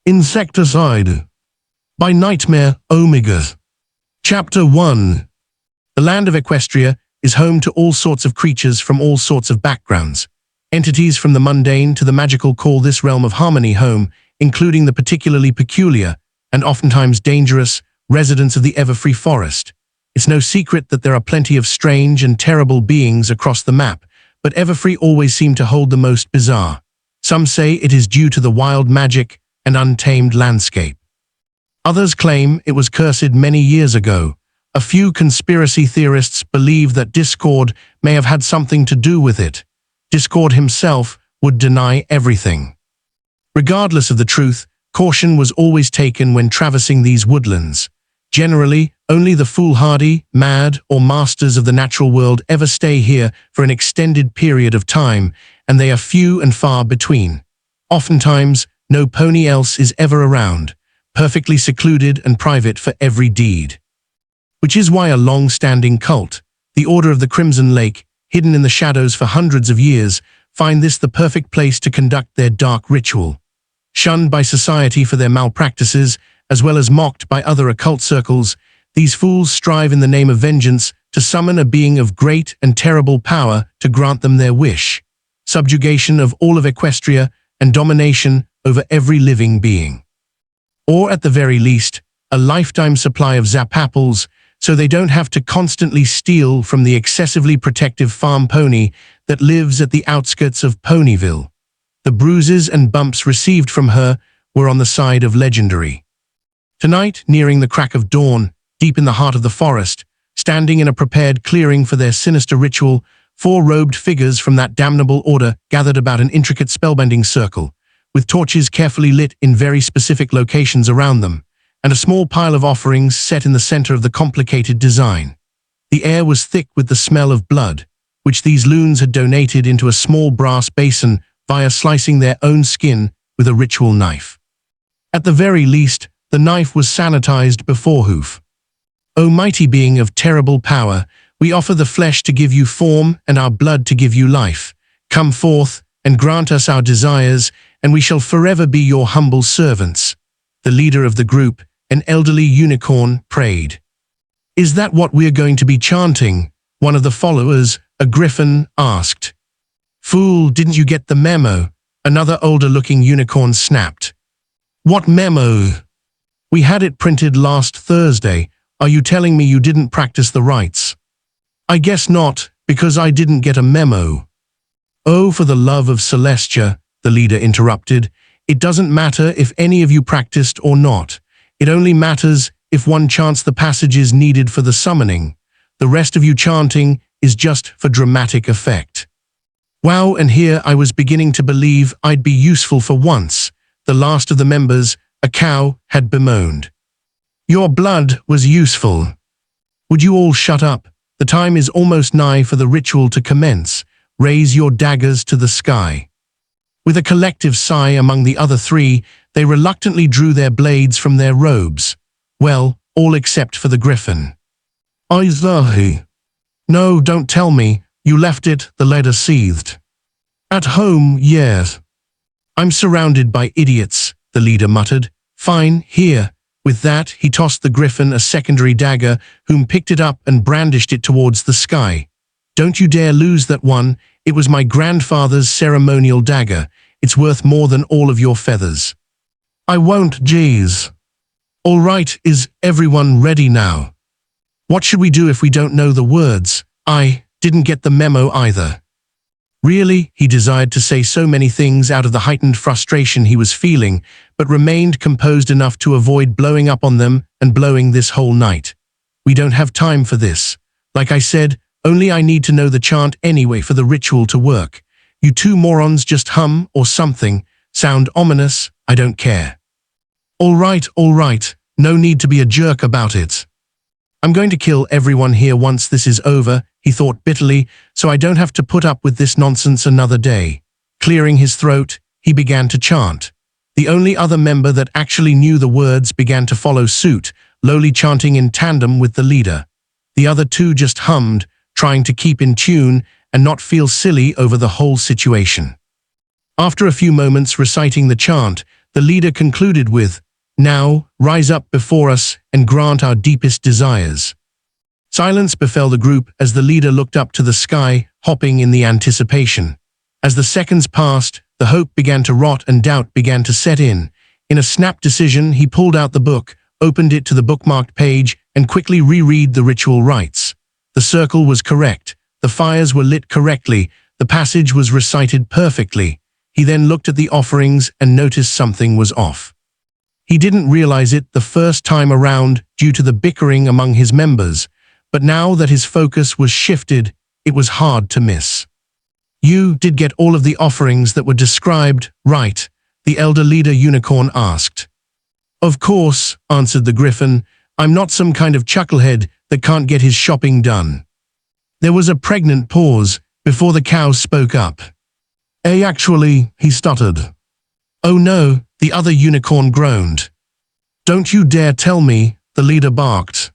Insecticide by Nightmare Omega. Chapter 1. The land of Equestria is home to all sorts of creatures from all sorts of backgrounds. Entities from the mundane to the magical call this realm of harmony home, including the particularly peculiar and oftentimes dangerous residents of the Everfree Forest. It's no secret that there are plenty of strange and terrible beings across the map, but Everfree always seem to hold the most bizarre. Some say it is due to the wild magic and untamed landscape. Others claim it was cursed many years ago. A few conspiracy theorists believe that Discord may have had something to do with it. Discord himself would deny everything. Regardless of the truth, caution was always taken when traversing these woodlands. Generally, only the foolhardy, mad, or masters of the natural world ever stay here for an extended period of time, and they are few and far between. Oftentimes, no pony else is ever around, perfectly secluded and private for every deed. Which is why a long-standing cult, the Order of the Crimson Lake, hidden in the shadows for hundreds of years, find this the perfect place to conduct their dark ritual. Shunned by society for their malpractices, as well as mocked by other occult circles, these fools strive in the name of vengeance to summon a being of great and terrible power to grant them their wish: subjugation of all of Equestria and domination over every living being. Or at the very least, a lifetime supply of zap apples, so they don't have to constantly steal from the excessively protective farm pony that lives at the outskirts of Ponyville. The bruises and bumps received from her were on the side of legendary. Tonight, nearing the crack of dawn, deep in the heart of the forest, standing in a prepared clearing for their sinister ritual, 4 robed figures from that damnable order gathered about an intricate spellbending circle, with torches carefully lit in very specific locations around them, and a small pile of offerings set in the center of the complicated design. The air was thick with the smell of blood, which these loons had donated into a small brass basin via slicing their own skin with a ritual knife. At the very least, the knife was sanitized beforehoof. O mighty being of terrible power, we offer the flesh to give you form and our blood to give you life. Come forth and grant us our desires, and we shall forever be your humble servants. The leader of the group, an elderly unicorn, prayed. Is that what we're going to be chanting? One of the followers, a griffin, asked. Fool, didn't you get the memo? Another older-looking unicorn snapped. What memo? We had it printed last Thursday. Are you telling me you didn't practice the rites? I guess not, because I didn't get a memo. Oh, for the love of Celestia, the leader interrupted. It doesn't matter if any of you practiced or not. It only matters if one chants the passages needed for the summoning. The rest of you chanting is just for dramatic effect. Wow, and here I was beginning to believe I'd be useful for once. The last of the members, a cow, had bemoaned. Your blood was useful. Would you all shut up? The time is almost nigh for the ritual to commence. Raise your daggers to the sky. With a collective sigh among the other 3, they reluctantly drew their blades from their robes. Well, all except for the griffin. Izahi. No, don't tell me. You left it, the letter seethed. At home, yes. I'm surrounded by idiots, the leader muttered. Fine, here. With that, he tossed the griffin a secondary dagger, whom picked it up and brandished it towards the sky. Don't you dare lose that one. It was my grandfather's ceremonial dagger. It's worth more than all of your feathers. I won't, jeez. All right, is everyone ready now? What should we do if we don't know the words? I didn't get the memo either. Really, he desired to say so many things out of the heightened frustration he was feeling, but remained composed enough to avoid blowing up on them and blowing this whole night. We don't have time for this. Like I said, only I need to know the chant anyway for the ritual to work. You 2 morons just hum or something. Sound ominous, I don't care. All right, no need to be a jerk about it. I'm going to kill everyone here once this is over, he thought bitterly, so I don't have to put up with this nonsense another day. Clearing his throat, he began to chant. The only other member that actually knew the words began to follow suit, lowly chanting in tandem with the leader. The other 2 just hummed, trying to keep in tune and not feel silly over the whole situation. After a few moments reciting the chant, The leader concluded with, "Now, rise up before us and grant our deepest desires." Silence befell the group as the leader looked up to the sky, hopping in the anticipation. As the seconds passed, the hope began to rot and doubt began to set in. In a snap decision, he pulled out the book, opened it to the bookmarked page, and quickly reread the ritual rites. The circle was correct. The fires were lit correctly. The passage was recited perfectly. He then looked at the offerings and noticed something was off. He didn't realize it the first time around due to the bickering among his members, but now that his focus was shifted, it was hard to miss. "You did get all of the offerings that were described, right?" the elder leader unicorn asked. "Of course," answered the griffin. "I'm not some kind of chucklehead that can't get his shopping done." There was a pregnant pause before the cow spoke up. Actually," he stuttered. "Oh no," the other unicorn groaned. "Don't you dare tell me," the leader barked.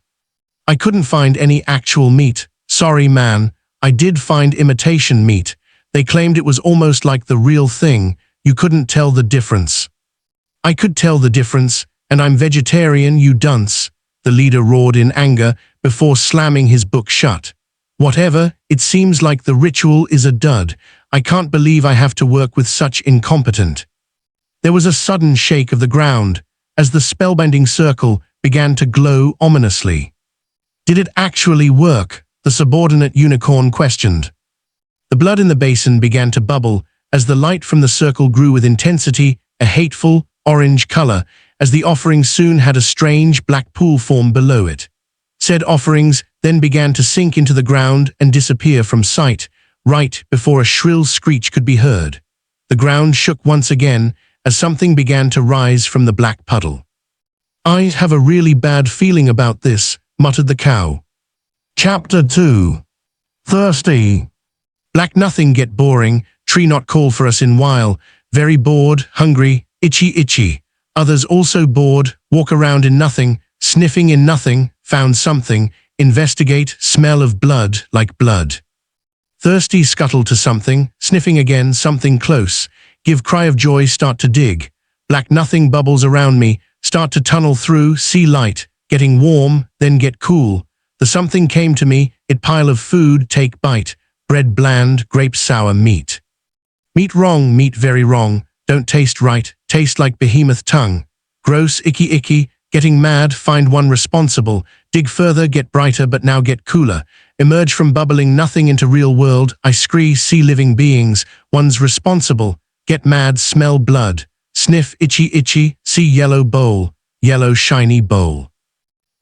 "I couldn't find any actual meat. Sorry, man. I did find imitation meat. They claimed it was almost like the real thing. You couldn't tell the difference." "I could tell the difference, and I'm vegetarian, you dunce," the leader roared in anger before slamming his book shut. "Whatever, it seems like the ritual is a dud. I can't believe I have to work with such incompetent." There was a sudden shake of the ground as the spellbinding circle began to glow ominously. "Did it actually work?" the subordinate unicorn questioned. The blood in the basin began to bubble as the light from the circle grew with intensity, a hateful, orange color, as the offerings soon had a strange black pool form below it. Said offerings then began to sink into the ground and disappear from sight, right before a shrill screech could be heard. The ground shook once again as something began to rise from the black puddle. "I have a really bad feeling about this," muttered the cow. Chapter 2. Thirsty. Black nothing get boring, tree not call for us in while, very bored, hungry, itchy. Others also bored, walk around in nothing, sniffing in nothing, found something, investigate, smell of blood like blood. Thirsty scuttle to something, sniffing again, something close, give cry of joy, start to dig. Black nothing bubbles around me, start to tunnel through, see light, getting warm, then get cool. The something came to me, it pile of food, take bite, bread bland, grape sour meat. Meat wrong, meat very wrong, don't taste right, taste like behemoth tongue. Gross, icky, getting mad, find one responsible, dig further, get brighter but now get cooler. Emerge from bubbling nothing into real world, I scree, see living beings, one's responsible, get mad, smell blood. Sniff, itchy, see yellow bowl, yellow shiny bowl.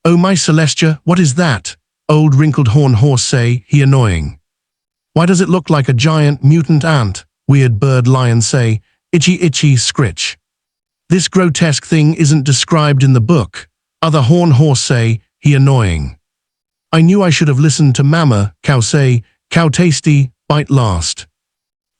"Oh my Celestia, what is that?" Old wrinkled horn horse say, he annoying. "Why does it look like a giant mutant ant?" Weird bird lion say, itchy, scritch. "This grotesque thing isn't described in the book." Other horn horse say, he annoying. "I knew I should have listened to Mama," cow say, cow tasty, bite last.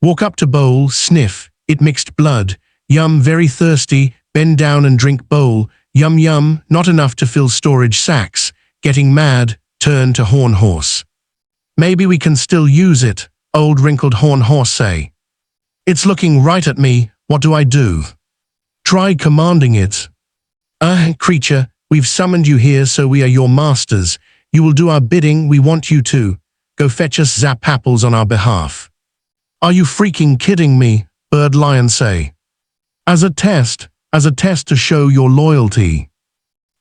Walk up to bowl, sniff, it mixed blood. Yum, very thirsty, bend down and drink bowl. Yum, not enough to fill storage sacks. Getting mad, turn to horn horse. "Maybe we can still use it," old wrinkled horn horse say. "It's looking right at me, what do I do?" "Try commanding it." Creature, we've summoned you here so we are your masters. You will do our bidding, we want you to. Go fetch us zap apples on our behalf." "Are you freaking kidding me?" bird lion say. As a test to show your loyalty."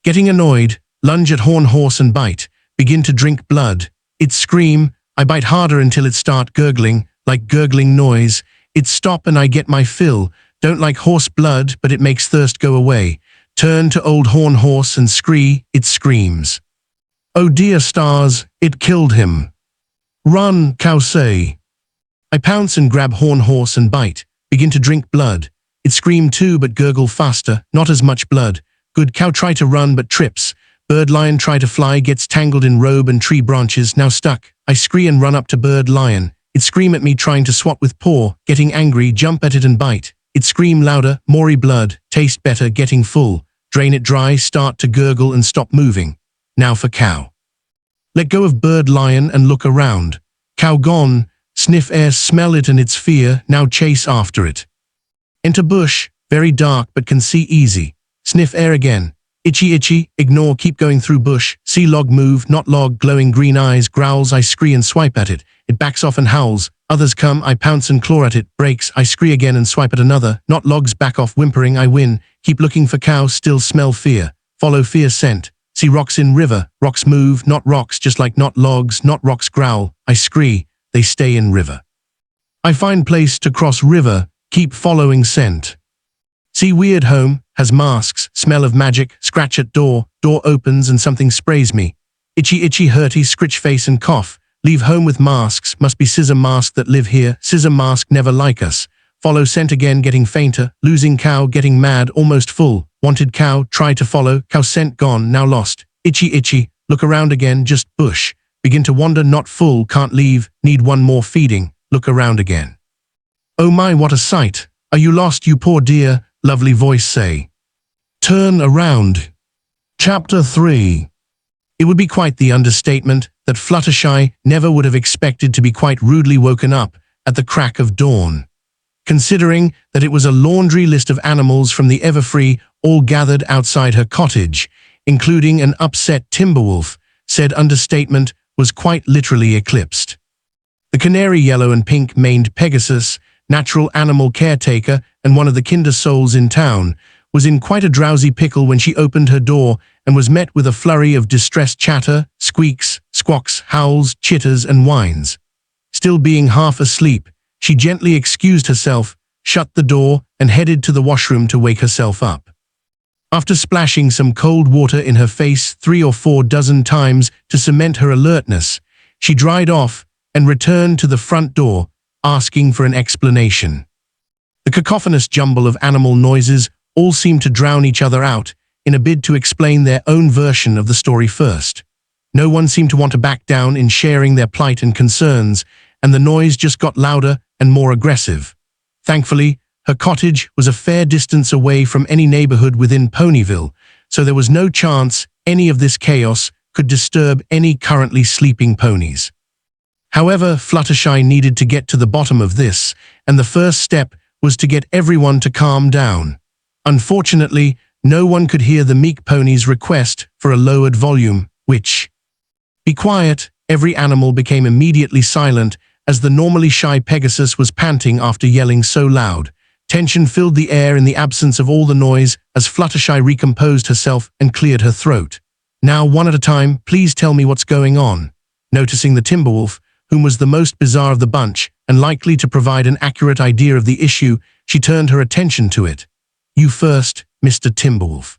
Getting annoyed, lunge at horn horse and bite, begin to drink blood. It scream, I bite harder until it start gurgling, like gurgling noise. It stop and I get my fill, don't like horse blood but it makes thirst go away. Turn to old horn horse and scree, it screams. "Oh dear stars, it killed him." "Run," cow say. I pounce and grab horn horse and bite, begin to drink blood. It scream too but gurgle faster, not as much blood. Good cow try to run but trips. Bird lion try to fly, gets tangled in robe and tree branches, now stuck. I scree and run up to bird lion. It scream at me trying to swat with paw, getting angry, jump at it and bite. It scream louder, more blood, taste better, getting full. Drain it dry, start to gurgle and stop moving. Now for cow. Let go of bird lion and look around. Cow gone, sniff air, smell it and its fear, now chase after it. Enter bush, Very dark but can see easy. Sniff air again. Itchy itchy, ignore, keep going through bush. See log move, not log, glowing green eyes, growls, I scree and swipe at it. It backs off and howls. Others come, I pounce and claw at it. Breaks, I scree again and swipe at another. Not logs, back off, whimpering, I win. Keep looking for cow, still smell fear. Follow fear scent. See rocks in river. Rocks move, not rocks, just like not logs, not rocks growl. I scree, they stay in river. I find place to cross river, keep following scent. See weird home, has masks, smell of magic, scratch at door, door opens and something sprays me. Itchy itchy hurty, scritch face and cough. Leave home with masks, must be scissor mask that live here, scissor mask never like us. Follow scent again, getting fainter, losing cow, getting mad, almost full. Wanted cow, try to follow, cow scent gone, now lost. Itchy itchy, look around again, just bush. Begin to wander, not full, can't leave, need one more feeding, look around again. Oh my, what a sight! Are you lost, you poor dear? Lovely voice say. Turn around. Chapter 3. It would be quite the understatement that Fluttershy never would have expected to be quite rudely woken up at the crack of dawn. Considering that it was a laundry list of animals from the Everfree all gathered outside her cottage, including an upset Timberwolf, said understatement was quite literally eclipsed. The canary yellow and pink maned Pegasus, natural animal caretaker and one of the kinder souls in town, was in quite a drowsy pickle when she opened her door and was met with a flurry of distressed chatter, squeaks, squawks, howls, chitters and whines. Still being half asleep, she gently excused herself, shut the door and headed to the washroom to wake herself up. After splashing some cold water in her face 3 or 4 dozen times to cement her alertness, she dried off and returned to the front door, asking for an explanation. The cacophonous jumble of animal noises all seemed to drown each other out in a bid to explain their own version of the story first. No one seemed to want to back down in sharing their plight and concerns, and the noise just got louder and more aggressive. Thankfully, her cottage was a fair distance away from any neighborhood within Ponyville, so there was no chance any of this chaos could disturb any currently sleeping ponies. However, Fluttershy needed to get to the bottom of this, and the first step was to get everyone to calm down. Unfortunately, no one could hear the meek pony's request for a lowered volume, which... Be quiet, every animal became immediately silent as the normally shy Pegasus was panting after yelling so loud. Tension filled the air in the absence of all the noise as Fluttershy recomposed herself and cleared her throat. Now, one at a time, please tell me what's going on. Noticing the Timberwolf, whom was the most bizarre of the bunch and likely to provide an accurate idea of the issue, she turned her attention to it. You first, Mr. Timberwolf.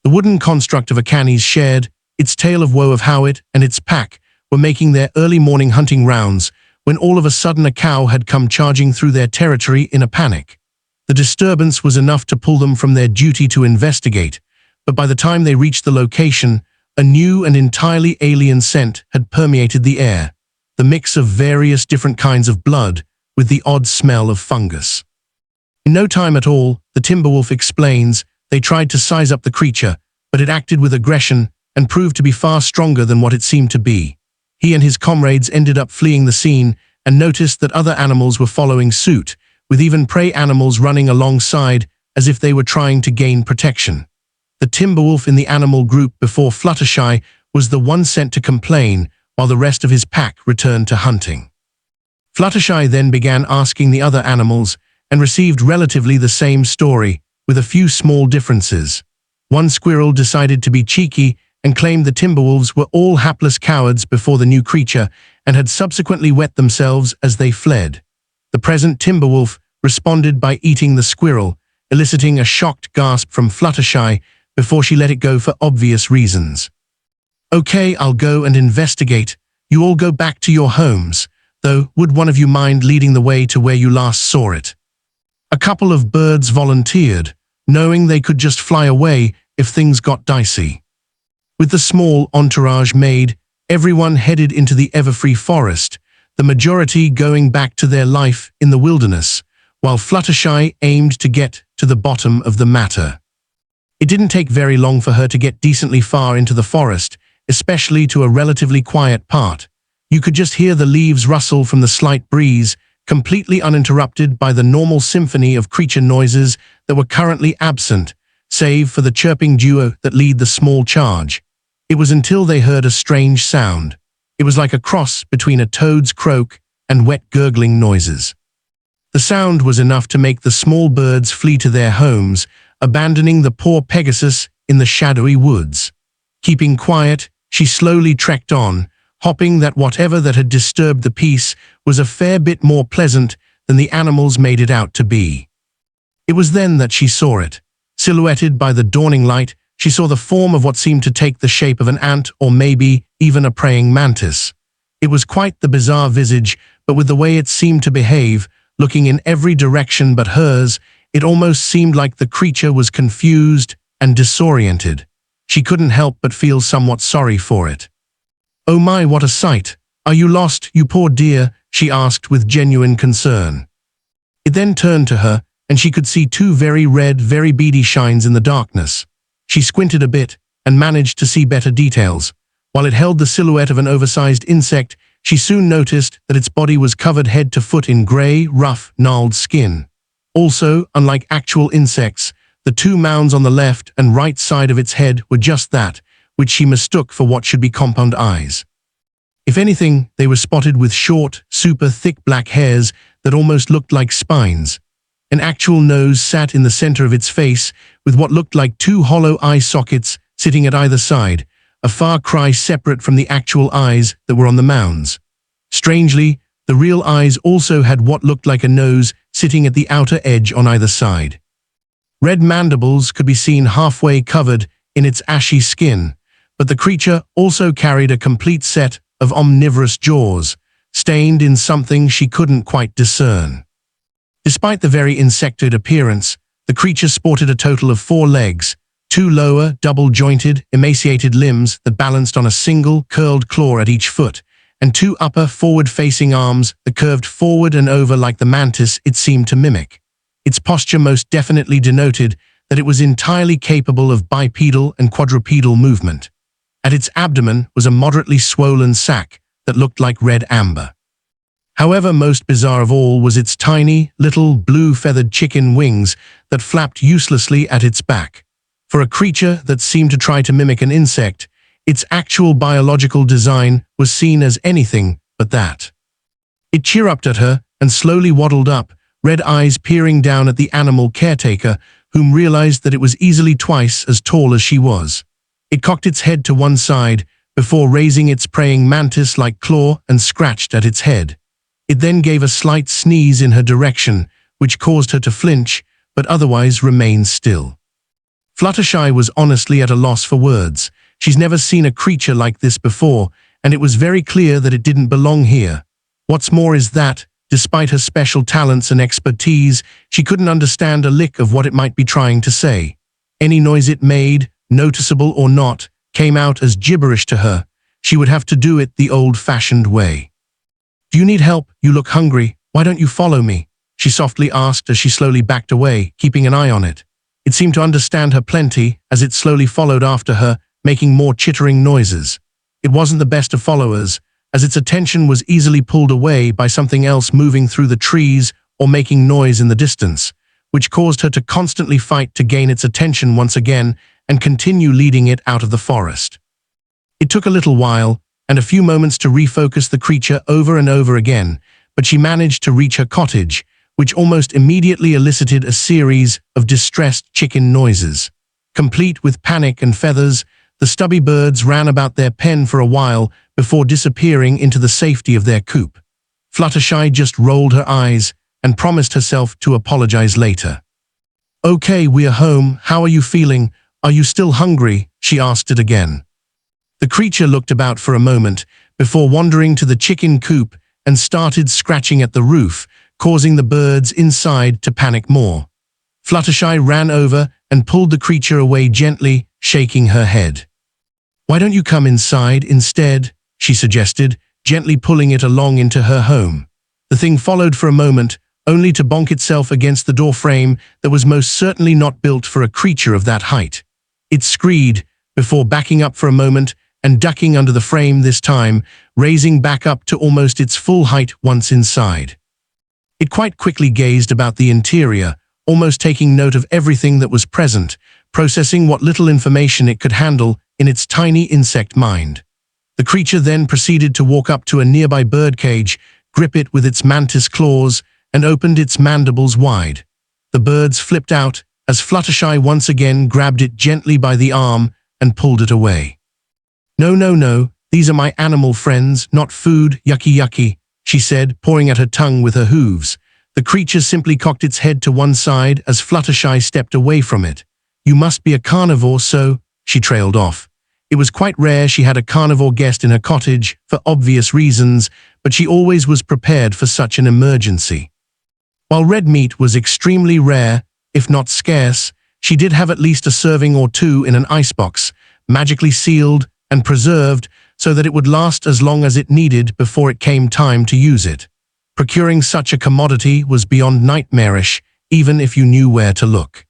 The wooden construct of a canny's shared its tale of woe of how it and its pack were making their early morning hunting rounds when all of a sudden a cow had come charging through their territory in a panic. The disturbance was enough to pull them from their duty to investigate, but by the time they reached the location, a new and entirely alien scent had permeated the air, the mix of various different kinds of blood with the odd smell of fungus. In no time at all, the Timberwolf explains, they tried to size up the creature, but it acted with aggression and proved to be far stronger than what it seemed to be. He and his comrades ended up fleeing the scene and noticed that other animals were following suit, with even prey animals running alongside as if they were trying to gain protection. The Timberwolf in the animal group before Fluttershy was the one sent to complain, while the rest of his pack returned to hunting. Fluttershy then began asking the other animals and received relatively the same story, with a few small differences. One squirrel decided to be cheeky and claimed the Timberwolves were all hapless cowards before the new creature and had subsequently wet themselves as they fled. The present Timberwolf responded by eating the squirrel, eliciting a shocked gasp from Fluttershy before she let it go for obvious reasons. Okay, I'll go and investigate. You all go back to your homes, though would one of you mind leading the way to where you last saw it? A couple of birds volunteered, knowing they could just fly away if things got dicey. With the small entourage made, everyone headed into the Everfree forest, the majority going back to their life in the wilderness, while Fluttershy aimed to get to the bottom of the matter. It didn't take very long for her to get decently far into the forest, especially to a relatively quiet part. You could just hear the leaves rustle from the slight breeze completely uninterrupted by the normal symphony of creature noises that were currently absent, save for the chirping duo that lead the small charge. It was until they heard a strange sound. It was like a cross between a toad's croak and wet gurgling noises. The sound was enough to make the small birds flee to their homes, abandoning the poor Pegasus in the shadowy woods. Keeping quiet, she slowly trekked on, hoping that whatever that had disturbed the peace was a fair bit more pleasant than the animals made it out to be. It was then that she saw it. Silhouetted by the dawning light, she saw the form of what seemed to take the shape of an ant or maybe even a praying mantis. It was quite the bizarre visage, but with the way it seemed to behave, looking in every direction but hers, it almost seemed like the creature was confused and disoriented. She couldn't help but feel somewhat sorry for it. "Oh my, what a sight! Are you lost, you poor dear?" she asked with genuine concern. It then turned to her, and she could see two very red, very beady shines in the darkness. She squinted a bit and managed to see better details. While it held the silhouette of an oversized insect, she soon noticed that its body was covered head to foot in gray, rough, gnarled skin. Also, unlike actual insects, the two mounds on the left and right side of its head were just that, which she mistook for what should be compound eyes. If anything, they were spotted with short, super thick black hairs that almost looked like spines. An actual nose sat in the center of its face, with what looked like two hollow eye sockets sitting at either side, a far cry separate from the actual eyes that were on the mounds. Strangely, the real eyes also had what looked like a nose sitting at the outer edge on either side. Red mandibles could be seen halfway covered in its ashy skin, but the creature also carried a complete set of omnivorous jaws, stained in something she couldn't quite discern. Despite the very insectoid appearance, the creature sported a total of 4 legs, 2 lower, double-jointed, emaciated limbs that balanced on a single, curled claw at each foot, and 2 upper, forward-facing arms that curved forward and over like the mantis it seemed to mimic. Its posture most definitely denoted that it was entirely capable of bipedal and quadrupedal movement. At its abdomen was a moderately swollen sac that looked like red amber. However, most bizarre of all was its tiny, little, blue-feathered chicken wings that flapped uselessly at its back. For a creature that seemed to try to mimic an insect, its actual biological design was seen as anything but that. It chirruped at her and slowly waddled up, red eyes peering down at the animal caretaker, whom realized that it was easily twice as tall as she was. It cocked its head to one side before raising its praying mantis-like claw and scratched at its head. It then gave a slight sneeze in her direction, which caused her to flinch, but otherwise remain still. Fluttershy was honestly at a loss for words. She's never seen a creature like this before, and it was very clear that it didn't belong here. What's more is that, despite her special talents and expertise, she couldn't understand a lick of what it might be trying to say. Any noise it made, noticeable or not, came out as gibberish to her. She would have to do it the old-fashioned way. "Do you need help? You look hungry. Why don't you follow me?" she softly asked as she slowly backed away, keeping an eye on it. It seemed to understand her plenty as it slowly followed after her, making more chittering noises. It wasn't the best of followers, as its attention was easily pulled away by something else moving through the trees or making noise in the distance, which caused her to constantly fight to gain its attention once again and continue leading it out of the forest. It took a little while and a few moments to refocus the creature over and over again, but she managed to reach her cottage, which almost immediately elicited a series of distressed chicken noises. Complete with panic and feathers, the stubby birds ran about their pen for a while before disappearing into the safety of their coop. Fluttershy just rolled her eyes and promised herself to apologize later. "Okay, we're home. How are you feeling? Are you still hungry?" she asked it again. The creature looked about for a moment before wandering to the chicken coop and started scratching at the roof, causing the birds inside to panic more. Fluttershy ran over and pulled the creature away gently, shaking her head. "Why don't you come inside instead?" she suggested, gently pulling it along into her home. The thing followed for a moment, only to bonk itself against the door frame that was most certainly not built for a creature of that height. It screed, before backing up for a moment and ducking under the frame this time, raising back up to almost its full height once inside. It quite quickly gazed about the interior, almost taking note of everything that was present, processing what little information it could handle in its tiny insect mind. The creature then proceeded to walk up to a nearby birdcage, grip it with its mantis claws, and opened its mandibles wide. The birds flipped out as Fluttershy once again grabbed it gently by the arm and pulled it away. "No, no, no, these are my animal friends, not food, yucky yucky," she said, pawing at her tongue with her hooves. The creature simply cocked its head to one side as Fluttershy stepped away from it. "You must be a carnivore, so," she trailed off. It was quite rare she had a carnivore guest in her cottage, for obvious reasons, but she always was prepared for such an emergency. While red meat was extremely rare, if not scarce, she did have at least a serving or two in an icebox, magically sealed and preserved so that it would last as long as it needed before it came time to use it. Procuring such a commodity was beyond nightmarish, even if you knew where to look.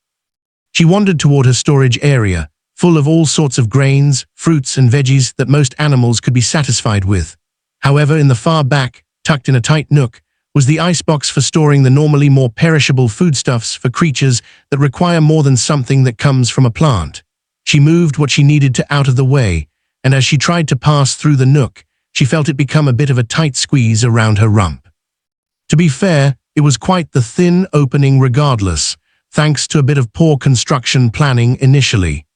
She wandered toward her storage area, full of all sorts of grains, fruits, and veggies that most animals could be satisfied with. However, in the far back, tucked in a tight nook, was the icebox for storing the normally more perishable foodstuffs for creatures that require more than something that comes from a plant. She moved what she needed to out of the way, and as she tried to pass through the nook, she felt it become a bit of a tight squeeze around her rump. To be fair, it was quite the thin opening regardless, thanks to a bit of poor construction planning initially.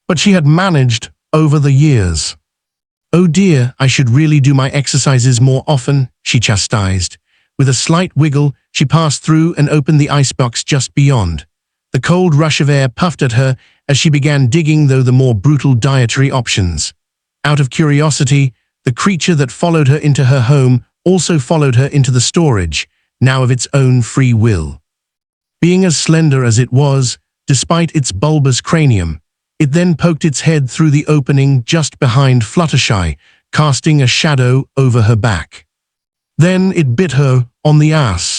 But she had managed over the years. "Oh dear, I should really do my exercises more often," she chastised. With a slight wiggle, she passed through and opened the icebox just beyond. The cold rush of air puffed at her as she began digging through the more brutal dietary options. Out of curiosity, the creature that followed her into her home also followed her into the storage, now of its own free will. Being as slender as it was, despite its bulbous cranium, it then poked its head through the opening just behind Fluttershy, casting a shadow over her back. Then it bit her on the ass.